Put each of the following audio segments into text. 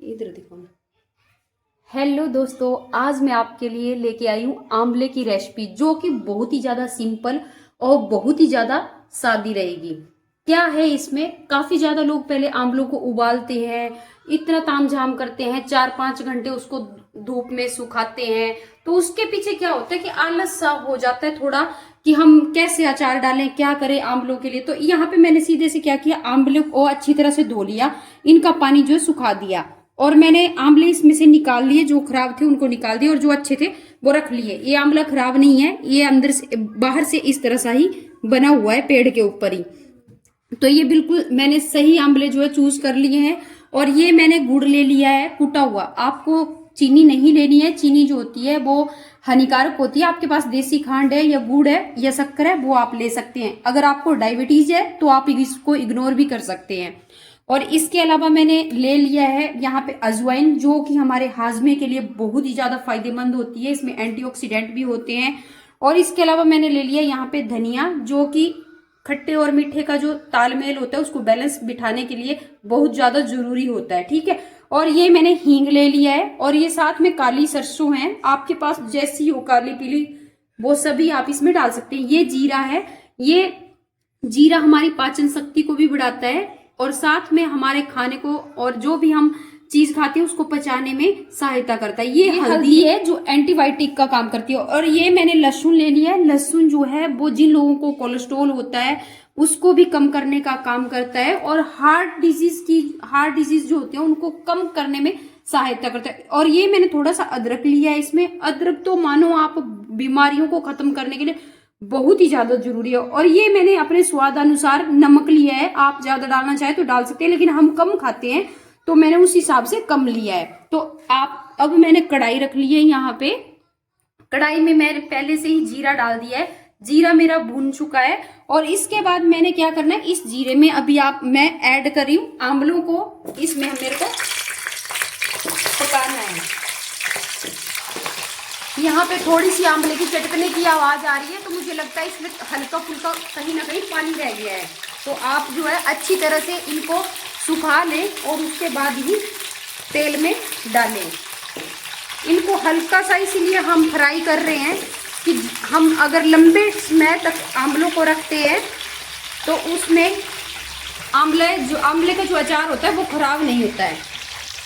इधर दिखाओ। हेलो दोस्तों, आज मैं आपके लिए लेके आई हूँ आंवले की रेसिपी, जो कि बहुत ही ज्यादा सिंपल और बहुत ही ज्यादा सादी रहेगी। क्या है इसमें, काफी ज्यादा लोग पहले आंवलों को उबालते हैं, इतना तामझाम करते हैं, 4-5 घंटे उसको धूप में सुखाते हैं। तो उसके पीछे क्या होता है कि आलस सा हो जाता है थोड़ा, कि हम कैसे अचार डालें, क्या करें आंवलों के लिए। तो यहाँ पे मैंने सीधे से क्या किया, आंवलों को अच्छी तरह से धो लिया, इनका पानी जो है सुखा दिया, और मैंने आंवले इसमें से निकाल लिए, जो खराब थे उनको निकाल दिए और जो अच्छे थे वो रख लिए। ये आंवला खराब नहीं है, ये अंदर से बाहर से इस तरह सा ही बना हुआ है, पेड़ के ऊपर ही। तो ये बिल्कुल मैंने सही आंवले जो है चूज कर लिए हैं। और ये मैंने गुड़ ले लिया है कुटा हुआ। आपको चीनी नहीं लेनी है, चीनी जो होती है वो हानिकारक होती है। आपके पास देसी खांड है या गुड़ है या शक्कर है, वो आप ले सकते हैं। अगर आपको डायबिटीज है तो आप इसको इग्नोर भी कर सकते हैं। और इसके अलावा मैंने ले लिया है यहाँ पे अजवाइन, जो कि हमारे हाजमे के लिए बहुत ही ज्यादा फायदेमंद होती है, इसमें एंटीऑक्सीडेंट भी होते हैं। और इसके अलावा मैंने ले लिया यहाँ पे धनिया, जो कि खट्टे और मीठे का जो तालमेल होता है उसको बैलेंस बिठाने के लिए बहुत ज्यादा जरूरी होता है, ठीक है। और ये मैंने हींग ले लिया है, और ये साथ में काली सरसों है, आपके पास जैसी हो, काली पीली, वो सभी आप इसमें डाल सकते हैं। ये जीरा है, ये जीरा हमारी पाचन शक्ति को भी बढ़ाता है, और साथ में हमारे खाने को और जो भी हम चीज खाते हैं उसको पचाने में सहायता करता है। ये हल्दी है जो एंटीबायोटिक का काम करती है। और ये मैंने लहसुन ले लिया है। लहसुन जो है वो जिन लोगों को कोलेस्ट्रॉल होता है उसको भी कम करने का काम करता है, और हार्ट डिजीज जो होते हैं उनको कम करने में सहायता करता है। और ये मैंने थोड़ा सा अदरक लिया है। इसमें अदरक तो मानो आप बीमारियों को खत्म करने के लिए बहुत ही ज्यादा जरूरी है। और ये मैंने अपने स्वाद अनुसार नमक लिया है, आप ज्यादा डालना चाहे तो डाल सकते हैं, लेकिन हम कम खाते हैं तो मैंने उस हिसाब से कम लिया है। तो आप, अब मैंने कढ़ाई रख ली है यहाँ पे। कढ़ाई में मैंने पहले से ही जीरा डाल दिया है, जीरा मेरा भून चुका है। और इसके बाद मैंने क्या करना है, इस जीरे में अभी मैं ऐड कर रही हूँ आंवलों को, इसमें मेरे को पकाना है। यहाँ पे थोड़ी सी आंवले की चटकने की आवाज आ रही है, तो मुझे लगता है इसमें हल्का फुल्का कहीं ना कहीं पानी रह गया है। तो आप जो है अच्छी तरह से इनको सुखा लें और उसके बाद ही तेल में डालें। इनको हल्का सा इसलिए हम फ्राई कर रहे हैं कि हम अगर लंबे समय तक आंवलों को रखते हैं तो उसमें आंवले का जो अचार होता है वो खराब नहीं होता है।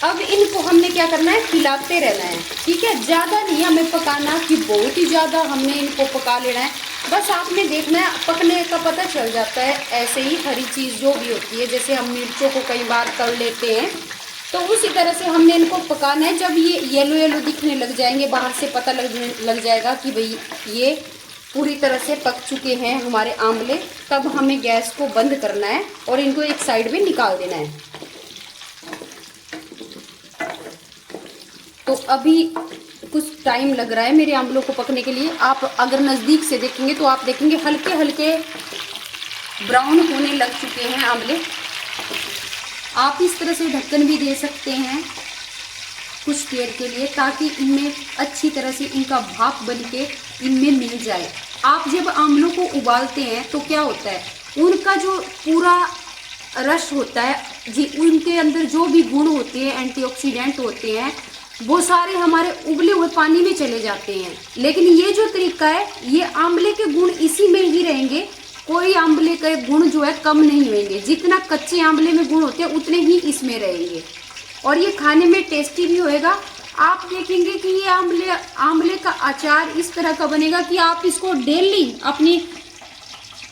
अब इनको हमने क्या करना है, हिलाते रहना है, ठीक है। ज्यादा नहीं हमें पकाना कि बहुत ही ज्यादा हमने इनको पका लेना है। बस आपने देखना है, पकने का पता चल जाता है। ऐसे ही हरी चीज जो भी होती है, जैसे हम मिर्चों को कई बार तल लेते हैं, तो उसी तरह से हमने इनको पकाना है। जब ये येलो येलो दिखने लग जाएंगे, बाहर से पता लग जाएगा कि भाई ये पूरी तरह से पक चुके हैं हमारे आंवले, तब हमें गैस को बंद करना है और इनको एक साइड में निकाल देना है। तो अभी कुछ टाइम लग रहा है मेरे आंवलों को पकने के लिए। आप अगर नज़दीक से देखेंगे तो आप देखेंगे हल्के हल्के ब्राउन होने लग चुके हैं आंवले। आप इस तरह से ढक्कन भी दे सकते हैं कुछ देर के लिए, ताकि इनमें अच्छी तरह से इनका भाप बन के इनमें मिल जाए। आप जब आंवलों को उबालते हैं तो क्या होता है, उनका जो पूरा रस होता है जी, उनके अंदर जो भी गुण होते हैं, एंटीऑक्सीडेंट होते हैं, वो सारे हमारे उबले हुए पानी में चले जाते हैं। लेकिन ये जो तरीका है, ये आंवले के गुण इसी में ही रहेंगे, कोई आंवले के गुण जो है कम नहीं होंगे। जितना कच्चे आंवले में गुण होते हैं उतने ही इसमें रहेंगे, और ये खाने में टेस्टी भी होएगा। आप देखेंगे कि ये आंवले का अचार इस तरह का बनेगा कि आप इसको डेली अपनी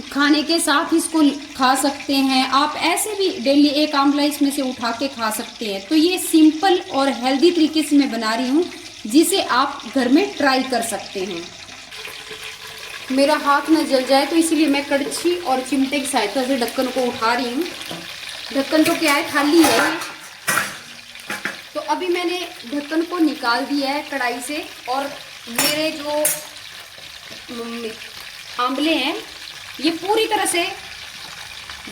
खाने के साथ इसको खा सकते हैं। आप ऐसे भी डेली एक आंवला इसमें से उठा के खा सकते हैं। तो ये सिंपल और हेल्दी तरीके से मैं बना रही हूँ, जिसे आप घर में ट्राई कर सकते हैं। मेरा हाथ न जल जाए तो इसीलिए मैं कड़छी और चिमटे की सहायता से ढक्कन को उठा रही हूँ। ढक्कन तो क्या है, खाली है। तो अभी मैंने ढक्कन को निकाल दिया है कढ़ाई से, और मेरे जो आंवले हैं ये पूरी तरह से,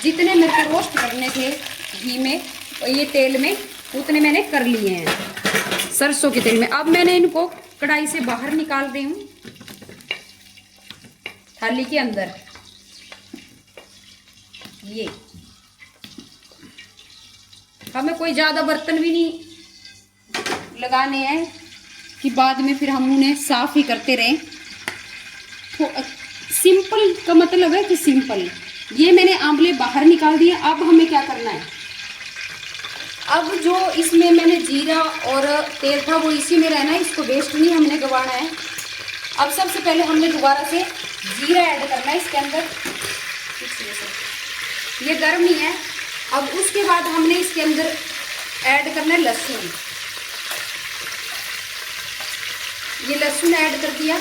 जितने मेरे को रोस्ट करने थे घी में, ये तेल में, उतने मैंने कर लिए हैं सरसों के तेल में। अब मैंने इनको कढ़ाई से बाहर निकाल दी हूँ थाली के अंदर। ये हमें कोई ज़्यादा बर्तन भी नहीं लगाने हैं कि बाद में फिर हम उन्हें साफ ही करते रहें। तो सिंपल का मतलब है कि सिंपल। ये मैंने आंवले बाहर निकाल दिए। अब हमें क्या करना है, अब जो इसमें मैंने जीरा और तेल था वो इसी में रहना है, इसको वेस्ट नहीं हमने गंवाना है। अब सबसे पहले हमने दोबारा से जीरा ऐड करना है इसके अंदर, ये गर्म ही है। अब उसके बाद हमने इसके अंदर ऐड करना है लहसुन। ये लहसुन ऐड कर दिया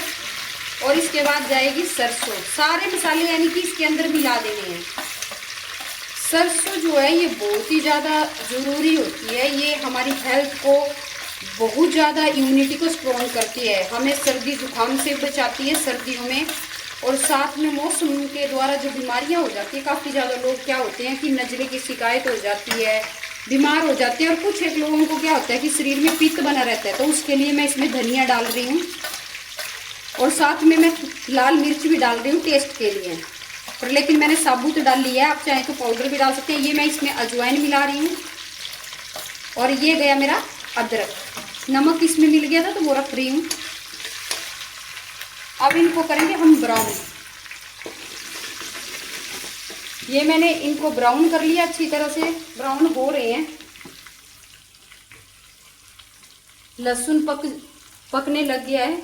और इसके बाद जाएगी सरसों। सारे मसाले यानी कि इसके अंदर मिला देने हैं। सरसों जो है ये बहुत ही ज़्यादा ज़रूरी होती है, ये हमारी हेल्थ को बहुत ज़्यादा, इम्यूनिटी को स्ट्रॉन्ग करती है, हमें सर्दी जुकाम से बचाती है सर्दियों में। और साथ में मौसम के द्वारा जो बीमारियां हो जाती है, काफ़ी ज़्यादा लोग क्या होते हैं कि नज़ले की शिकायत हो जाती है, बीमार हो जाते हैं। और कुछ एक लोगों को क्या होता है कि शरीर में पित्त बना रहता है, तो उसके लिए मैं इसमें धनिया डाल रही हूँ और साथ में मैं लाल मिर्च भी डाल रही हूँ टेस्ट के लिए। पर लेकिन मैंने साबुत डाल लिया है, आप चाहें तो पाउडर भी डाल सकते हैं। ये मैं इसमें अजवाइन मिला रही हूँ और ये गया मेरा अदरक। नमक इसमें मिल गया था तो वो रख रही हूँ। अब इनको करेंगे हम ब्राउन। ये मैंने इनको ब्राउन कर लिया, अच्छी तरह से ब्राउन हो रहे हैं। लहसुन पकने लग गया है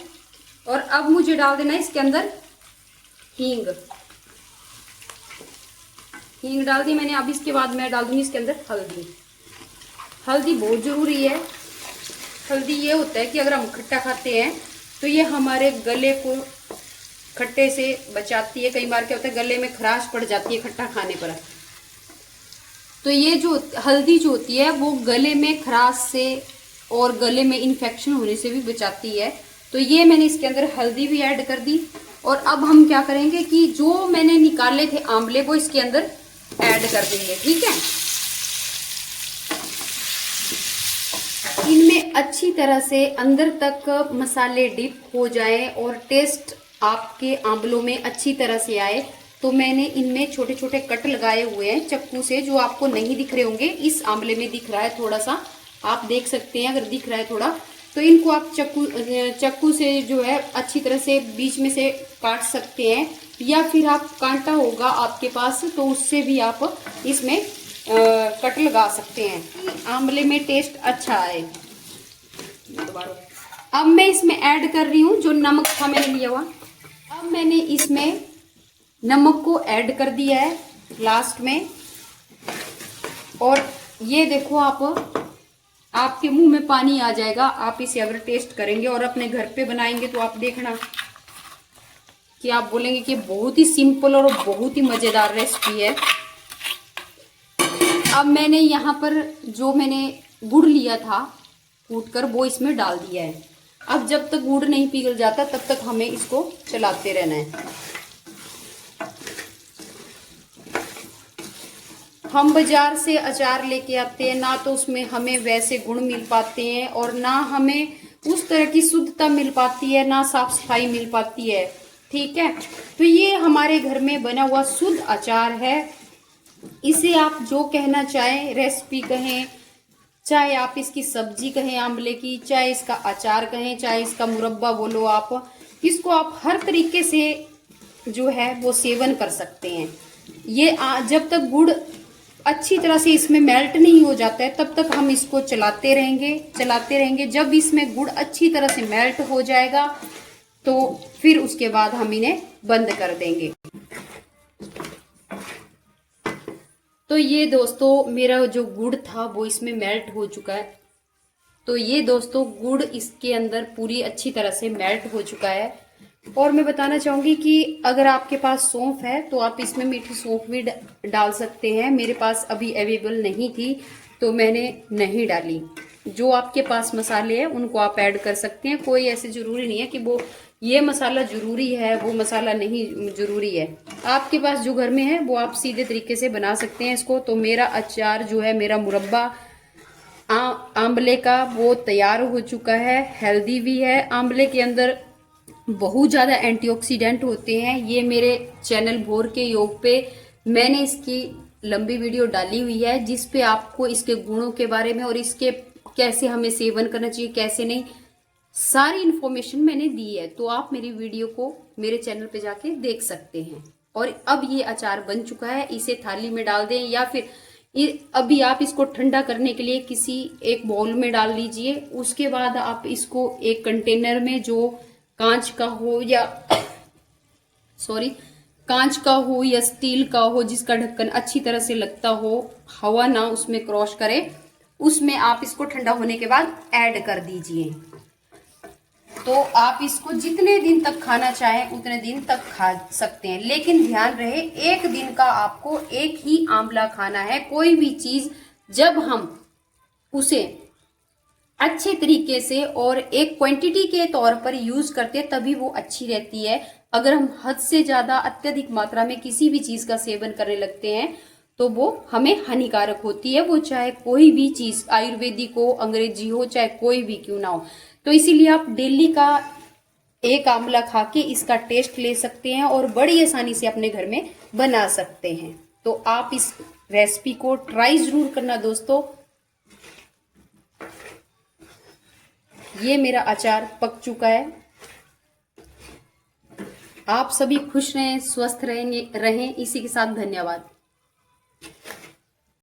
और अब मुझे डाल देना है इसके अंदर हींग। हींग डाल दी मैंने। अब इसके बाद मैं डाल दूंगी इसके अंदर हल्दी। हल्दी बहुत ज़रूरी है। हल्दी ये होता है कि अगर हम खट्टा खाते हैं तो ये हमारे गले को खट्टे से बचाती है। कई बार क्या होता है गले में खराश पड़ जाती है खट्टा खाने पर, तो ये जो हल्दी जो होती है वो गले में खराश से और गले में इन्फेक्शन होने से भी बचाती है। तो ये मैंने इसके अंदर हल्दी भी ऐड कर दी। और अब हम क्या करेंगे कि जो मैंने निकाले थे आंवले वो इसके अंदर ऐड कर देंगे। ठीक है, इनमें अच्छी तरह से अंदर तक मसाले डिप हो जाए और टेस्ट आपके आंवलों में अच्छी तरह से आए, तो मैंने इनमें छोटे छोटे कट लगाए हुए हैं चक्कू से, जो आपको नहीं दिख रहे होंगे। इस आंवले में दिख रहा है थोड़ा सा, आप देख सकते हैं। अगर दिख रहा है थोड़ा तो इनको आप चक्कू से जो है अच्छी तरह से बीच में से काट सकते हैं, या फिर आप कांटा होगा आपके पास तो उससे भी आप इसमें कट लगा सकते हैं, आंवले में टेस्ट अच्छा आए। अब मैं इसमें ऐड कर रही हूँ जो नमक था मैंने लिया हुआ। अब मैंने इसमें नमक को ऐड कर दिया है लास्ट में। और ये देखो, आपके मुंह में पानी आ जाएगा आप इसे अगर टेस्ट करेंगे और अपने घर पे बनाएंगे तो आप देखना कि आप बोलेंगे कि बहुत ही सिंपल और बहुत ही मज़ेदार रेसिपी है। अब मैंने यहाँ पर जो मैंने गुड़ लिया था कूट कर वो इसमें डाल दिया है। अब जब तक गुड़ नहीं पिघल जाता तब तक हमें इसको चलाते रहना है। हम बाजार से अचार लेके आते हैं ना, तो उसमें हमें वैसे गुण मिल पाते हैं और ना हमें उस तरह की शुद्धता मिल पाती है, ना साफ सफाई मिल पाती है। ठीक है, तो ये हमारे घर में बना हुआ शुद्ध अचार है। इसे आप जो कहना चाहें, रेसिपी कहें, चाहे आप इसकी सब्जी कहें आंवले की, चाहे इसका अचार कहें, चाहे इसका मुरब्बा बोलो, आप इसको आप हर तरीके से जो है वो सेवन कर सकते हैं। ये जब तक गुड़ अच्छी तरह से इसमें मेल्ट नहीं हो जाता है तब तक हम इसको चलाते रहेंगे। जब इसमें गुड़ अच्छी तरह से मेल्ट हो जाएगा तो फिर उसके बाद हम इन्हें बंद कर देंगे। तो ये दोस्तों मेरा जो गुड़ था वो इसमें मेल्ट हो चुका है। तो ये दोस्तों गुड़ इसके अंदर पूरी अच्छी तरह से मेल्ट हो चुका है। और मैं बताना चाहूँगी कि अगर आपके पास सौंफ है तो आप इसमें मीठी सौंफ भी डाल सकते हैं। मेरे पास अभी अवेलेबल नहीं थी तो मैंने नहीं डाली। जो आपके पास मसाले हैं उनको आप ऐड कर सकते हैं। कोई ऐसे ज़रूरी नहीं है कि वो ये मसाला ज़रूरी है वो मसाला नहीं ज़रूरी है। आपके पास जो घर में है वो आप सीधे तरीके से बना सकते हैं इसको। तो मेरा अचार जो है, मेरा मुरब्बा आंवले का, वो तैयार हो चुका है। हेल्दी भी है, आंवले के अंदर बहुत ज़्यादा एंटीऑक्सीडेंट होते हैं। ये मेरे चैनल भोर के योग पे मैंने इसकी लंबी वीडियो डाली हुई है जिस पे आपको इसके गुणों के बारे में और इसके कैसे हमें सेवन करना चाहिए कैसे नहीं, सारी इन्फॉर्मेशन मैंने दी है। तो आप मेरी वीडियो को मेरे चैनल पे जाके देख सकते हैं। और अब ये अचार बन चुका है, इसे थाली में डाल दें या फिर अभी आप इसको ठंडा करने के लिए किसी एक बाउल में डाल लीजिए। उसके बाद आप इसको एक कंटेनर में जो कांच का हो या कांच का हो या स्टील का हो, जिसका ढक्कन अच्छी तरह से लगता हो, हवा ना उसमें क्रॉस करे, उसमें आप इसको ठंडा होने के बाद ऐड कर दीजिए। तो आप इसको जितने दिन तक खाना चाहें उतने दिन तक खा सकते हैं। लेकिन ध्यान रहे, एक दिन का आपको एक ही आंवला खाना है। कोई भी चीज जब हम उसे अच्छे तरीके से और एक क्वांटिटी के तौर पर यूज करते हैं तभी वो अच्छी रहती है। अगर हम हद से ज्यादा अत्यधिक मात्रा में किसी भी चीज का सेवन करने लगते हैं तो वो हमें हानिकारक होती है, वो चाहे कोई भी चीज आयुर्वेदिक हो, अंग्रेजी हो, चाहे कोई भी क्यों ना हो। तो इसीलिए आप डेली का एक आंवला खा के इसका टेस्ट ले सकते हैं और बड़ी आसानी से अपने घर में बना सकते हैं। तो आप इस रेसिपी को ट्राई जरूर करना दोस्तों। ये मेरा अचार पक चुका है। आप सभी खुश रहें, स्वस्थ रहें, इसी के साथ धन्यवाद।